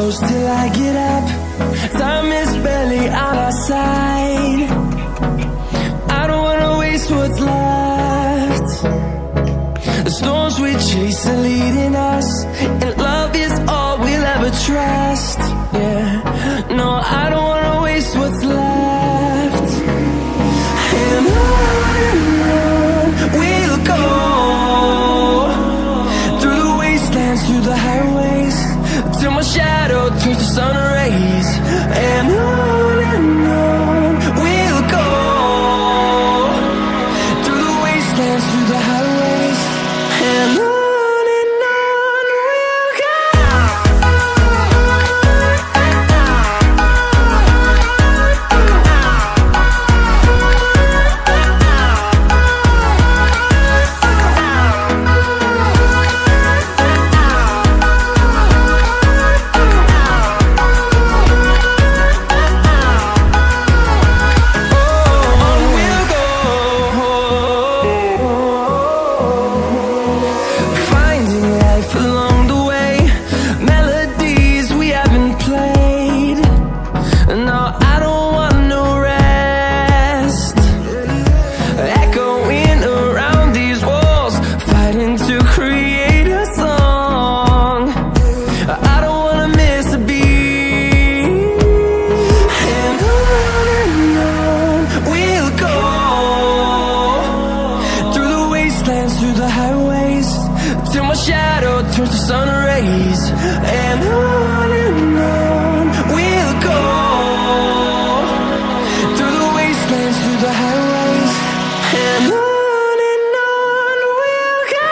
close till I get up. Time is barely on our side. I don't wanna waste what's left. The storms we chase are leading us, and love is all we'll ever trust. Yeah, no, I don't wanna waste what's left. And on we'll go, through the wastelands, through the highways, till my shadow turns to sun rays. And on we'll go, through the wastelands, through the highways, and on we'll go. Through the highways, till my shadow turns to sun rays. And on we'll go, through the wastelands, through the highways, and on we'll go.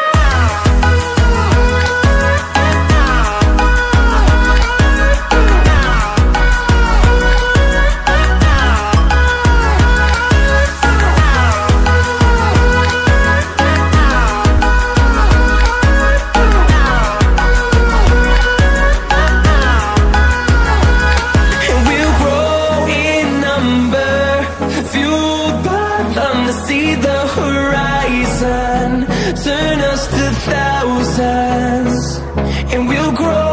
See the horizon turn us to thousands, and we'll grow